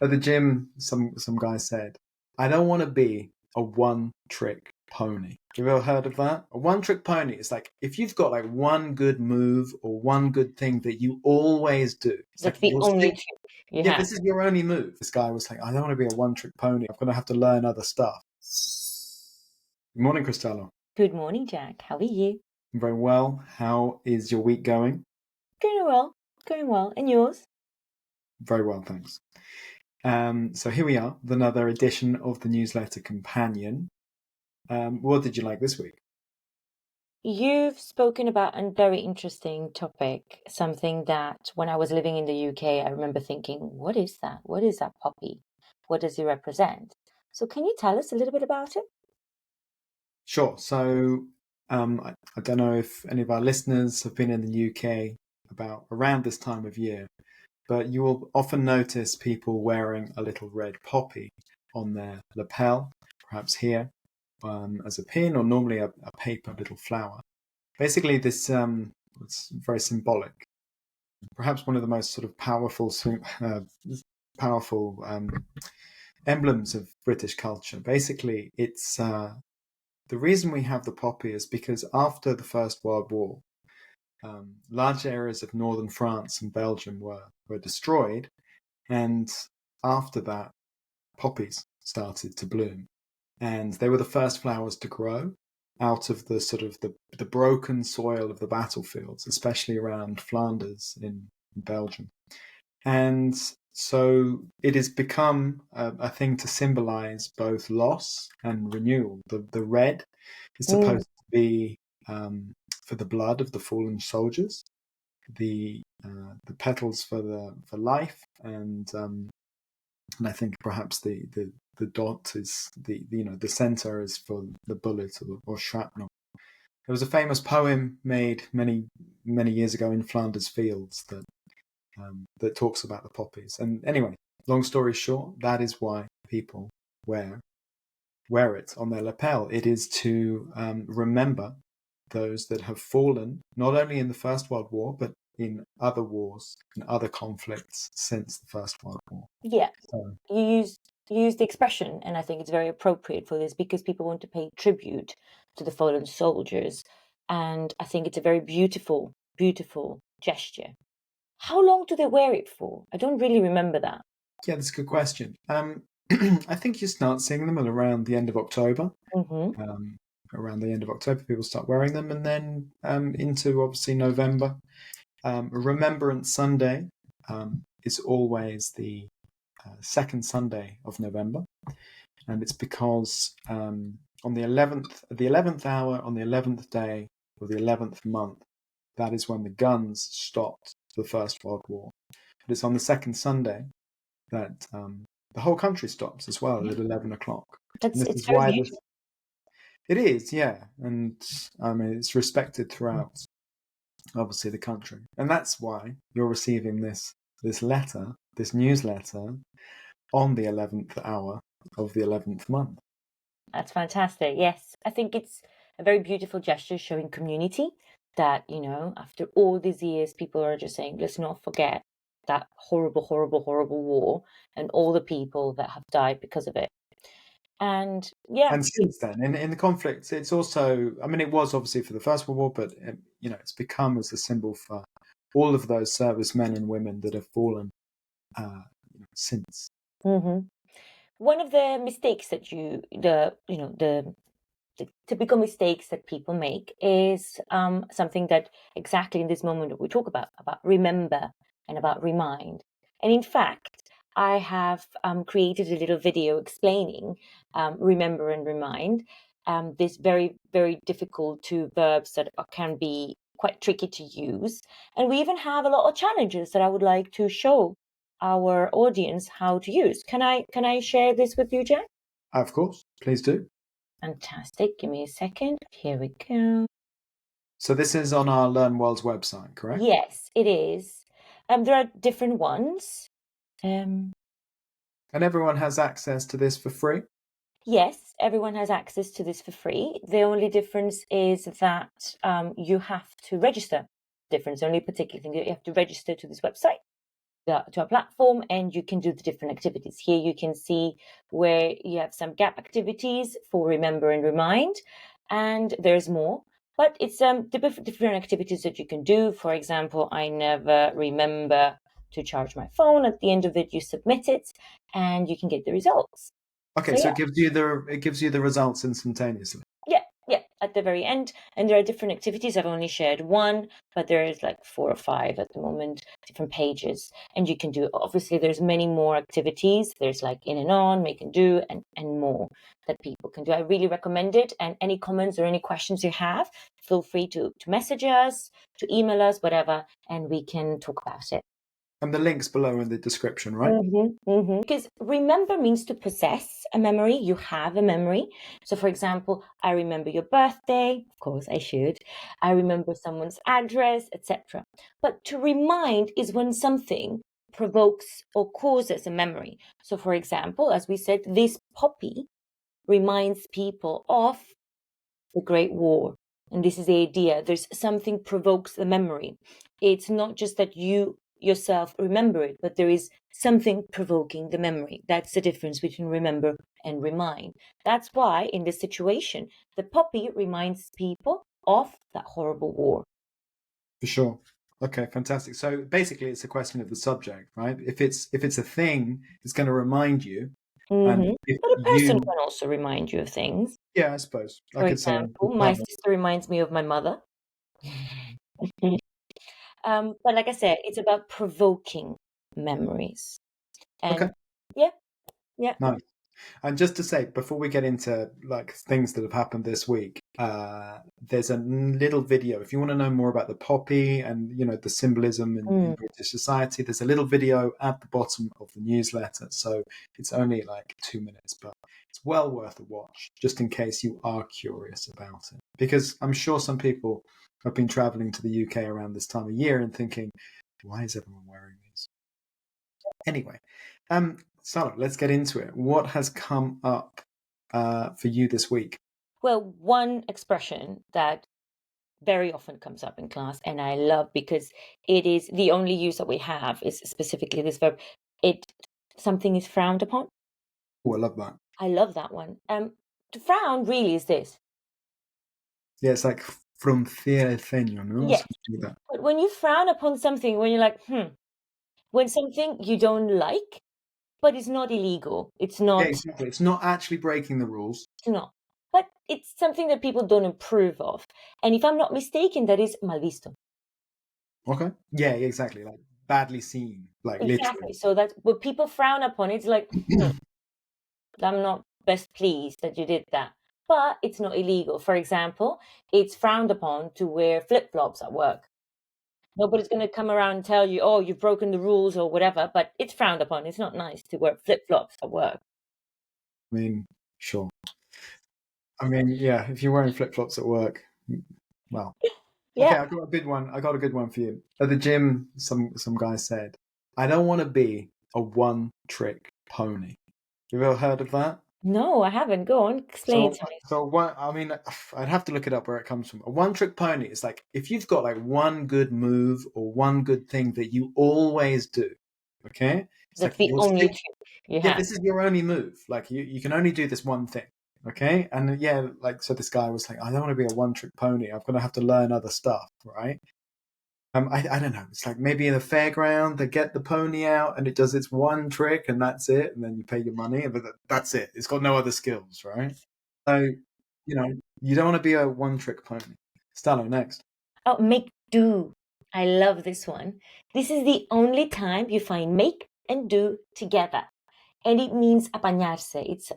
At the gym, some guy said, "I don't want to be a one-trick pony." Have you ever heard of that? A one-trick pony is like if you've got like one good move or one good thing that you always do. It's like That's the only trick you yeah, have. this is your only move. This guy was like, "I don't want to be a one-trick pony. I'm going to have to learn other stuff." Good morning, Krystallo. Good morning, Jack. How are you? I'm very well. How is your week going? Going well. Going well. And yours? Very well, thanks. So here we are with another edition of the newsletter companion. What did you like this week? You've spoken about a very interesting topic, something that when I was living in the UK, I remember thinking, what is that? What is that poppy? What does it represent? So can you tell us a little bit about it? Sure. So I don't know if any of our listeners have been in the UK about around this time of year, but you will often notice people wearing a little red poppy on their lapel, perhaps here as a pin, or normally a paper little flower. Basically, this it's very symbolic. Perhaps one of the most sort of powerful emblems of British culture. Basically, it's the reason we have the poppy is because after the First World War, large areas of northern France and Belgium were destroyed, and after that, poppies started to bloom, and they were the first flowers to grow out of the sort of the broken soil of the battlefields, especially around Flanders in Belgium. And so it has become a thing to symbolize both loss and renewal. The red is supposed to be for the blood of the fallen soldiers, the petals for life, and I think perhaps the dot is the center is for the bullet or shrapnel. There was a famous poem made many years ago in Flanders fields that talks about the poppies. And anyway, long story short, that is why people wear it on their lapel. It is to remember those that have fallen, not only in the First World War, but in other wars and other conflicts since the First World War. Yeah, you use the expression, and I think it's very appropriate for this because people want to pay tribute to the fallen soldiers, and I think it's a very beautiful, beautiful gesture. How long do they wear it for? I don't really remember that. Yeah, that's a good question. I think you start seeing them at around the end of October. Around the end of October, people start wearing them, and then into obviously November. Remembrance Sunday is always the second Sunday of November, and it's because on the 11th hour, on the 11th day of the 11th month, that is when the guns stopped the First World War. But it's on the second Sunday that the whole country stops as well at 11 o'clock. It's very beautiful. It is, yeah, and I mean it's respected throughout, obviously, the country, and that's why you're receiving this newsletter, on the 11th hour of the 11th month. That's fantastic. Yes, I think it's a very beautiful gesture showing community that, after all these years, people are just saying, let's not forget that horrible, horrible, horrible war and all the people that have died because of it. And yeah. And since then, in the conflict, it's also, I mean, it was obviously for the First World War, but, it's become as a symbol for all of those servicemen and women that have fallen since. Mm-hmm. One of the mistakes that the typical mistakes that people make is something that exactly in this moment that we talk about remember and about remind. And in fact, I have created a little video explaining remember and remind, this very, very difficult two verbs that can be quite tricky to use. And we even have a lot of challenges that I would like to show our audience how to use. Can I share this with you, Jack? Of course, please do. Fantastic. Give me a second. Here we go. So this is on our Learn World's website, correct? Yes, it is. There are different ones. And everyone has access to this for free? Yes, everyone has access to this for free. The only difference is that you have to register. The only particular thing that you have to register to this website. to a platform, and you can do the different activities. Here you can see where you have some gap activities for remember and remind, and there's more. But it's different activities that you can do. For example, I never remember to charge my phone. At the end of it, you submit it, and you can get the results. Okay, so it gives you the results instantaneously. Yeah, at the very end. And there are different activities. I've only shared one, but there's like 4 or 5 at the moment, different pages. And you can do, obviously, there's many more activities. There's like in and on, make and do, and more that people can do. I really recommend it. And any comments or any questions you have, feel free to message us, to email us, whatever, and we can talk about it. And the link's below in the description, right? Because remember means to possess a memory. You have a memory. So, for example, I remember your birthday. Of course, I should. I remember someone's address, etc. But to remind is when something provokes or causes a memory. So, for example, as we said, this poppy reminds people of the Great War. And this is the idea. There's something provokes the memory. It's not just that you yourself remember it, but there is something provoking the memory. That's the difference between remember and remind. That's why in this situation, the poppy reminds people of that horrible war. For sure. Okay, fantastic. So basically, it's a question of the subject, right? If it's a thing, it's going to remind you. And if But a person can also remind you of things. Yeah, I suppose. For example, my sister reminds me of my mother. But like I said, it's about provoking memories. And okay. Yeah. Nice. And just to say, before we get into like things that have happened this week, there's a little video. If you want to know more about the poppy and the symbolism in British society, there's a little video at the bottom of the newsletter. So it's only like 2 minutes, but it's well worth a watch, just in case you are curious about it. Because I'm sure some people have been traveling to the UK around this time of year and thinking, why is everyone wearing these? Anyway, Salo, let's get into it. What has come up for you this week? Well, one expression that very often comes up in class, and I love because it is the only use that we have is specifically this verb. Something is frowned upon. Oh, I love that. I love that one. To frown really is this. Yeah, it's like fruncire el ceño, no? Yes. Like that. But when you frown upon something, when you're like, when something you don't like, but it's not illegal. It's not. Yeah, exactly. It's not actually breaking the rules. It's not. But it's something that people don't approve of. And if I'm not mistaken, that is mal visto. Okay. Yeah, exactly. Like badly seen. Like Exactly. literally. So that when people frown upon it, it's like, I'm not best pleased that you did that. But it's not illegal. For example, it's frowned upon to wear flip-flops at work. Nobody's going to come around and tell you, oh, you've broken the rules or whatever, but it's frowned upon. It's not nice to wear flip-flops at work. I mean, sure. I mean, yeah, if you're wearing flip-flops at work, well. Yeah. Okay, I got a good one. I got a good one for you. At the gym, some guy said, I don't want to be a one-trick pony. You've ever heard of that? No, I haven't. Go on, explain it to me. So one, I mean, I'd have to look it up where it comes from. A one-trick pony is like if you've got like one good move or one good thing that you always do. Okay, it's That's like the only trick you have. this is your only move. Like you can only do this one thing. Okay, and yeah, like so this guy was like, I don't want to be a one-trick pony. I'm gonna have to learn other stuff, right? I don't know. It's like maybe in a fairground, they get the pony out and it does its one trick and that's it. And then you pay your money, but that's it. It's got no other skills, right? So, you don't want to be a one-trick pony. Krystallo, next. Oh, make do. I love this one. This is the only time you find make and do together. And it means apañarse. It's,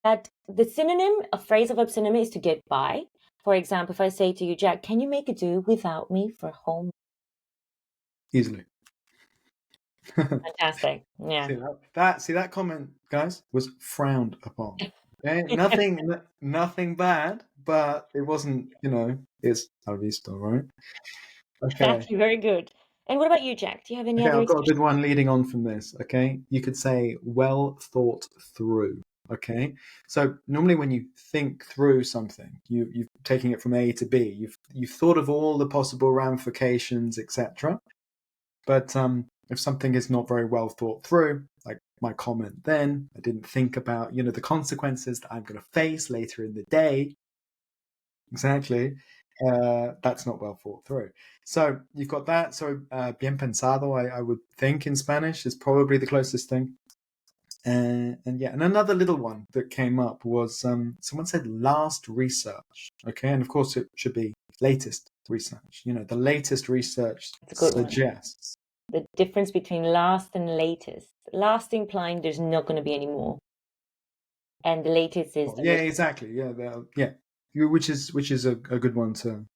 that the synonym, a phrase of synonym is to get by. For example, if I say to you, Jack, can you make a do without me for home? Easily. Fantastic. Yeah. See that comment, guys, was frowned upon. Okay? Nothing bad, but it wasn't, it's mal visto, right? Okay. Exactly. Very good. And what about you, Jack? Do you have any other? I've got a good one leading on from this. Okay, you could say well thought through. Okay, so normally when you think through something, you're taking it from A to B. You've thought of all the possible ramifications, etc. But if something is not very well thought through, like my comment then, I didn't think about, the consequences that I'm going to face later in the day. Exactly. That's not well thought through. So you've got that. So bien pensado, I would think in Spanish is probably the closest thing. And another little one that came up was someone said last research. Okay, and of course it should be latest research. The latest research suggests. The difference between last and latest. Last implying there's not going to be any more, and the latest is exactly. Which is a good one to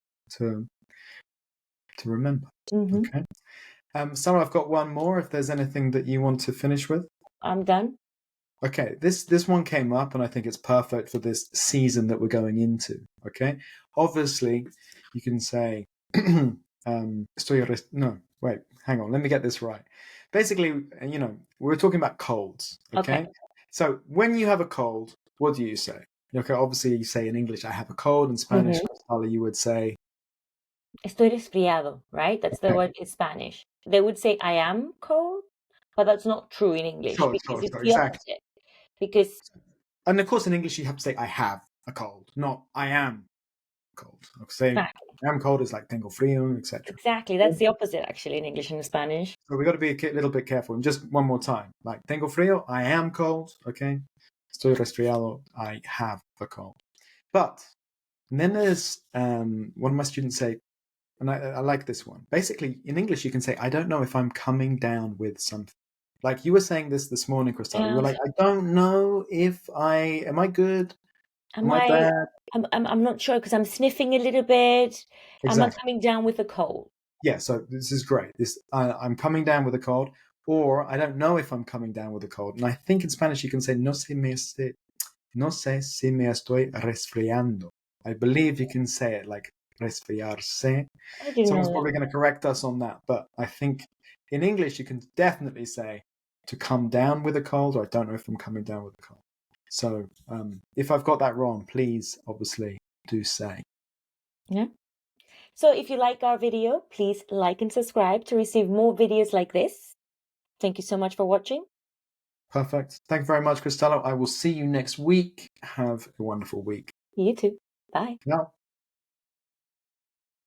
remember. Mm-hmm. Okay. Sarah, I've got one more. If there's anything that you want to finish with, I'm done. Okay, this one came up, and I think it's perfect for this season that we're going into. Okay, obviously, you can say, no, wait, hang on, let me get this right. Basically, we're talking about colds. Okay, so when you have a cold, what do you say? Okay, obviously, you say in English, "I have a cold." In Spanish, Krystallo, you would say, "Estoy resfriado," right? That's the word in Spanish. They would say, "I am cold," but that's not true in English because it's the opposite. Because, and of course, in English, you have to say, "I have a cold," not "I am cold." Say, "I am cold" is like "tengo frío," etc. Exactly, that's the opposite actually in English and Spanish. So we got to be a little bit careful. And just one more time, like "tengo frío," I am cold. Okay, estoy resfriado, I have a cold. But then there's one of my students say, and I like this one. Basically, in English, you can say, "I don't know if I'm coming down with something." Like you were saying this morning, Krystallo. You were like, "I don't know if am I good? Am I bad?" I'm not sure because I'm sniffing a little bit. Exactly. Am I coming down with a cold? Yeah, so this is great. I'm coming down with a cold, or I don't know if I'm coming down with a cold. And I think in Spanish you can say no sé si me estoy resfriando. I believe you can say it like resfriarse. Someone's probably going to correct us on that, but I think in English you can definitely say to come down with a cold, or I don't know if I'm coming down with a cold. So if I've got that wrong, please obviously do say. Yeah. So if you like our video, please like and subscribe to receive more videos like this. Thank you so much for watching. Perfect. Thank you very much, Krystallo. I will see you next week. Have a wonderful week. You too. Bye. Yeah.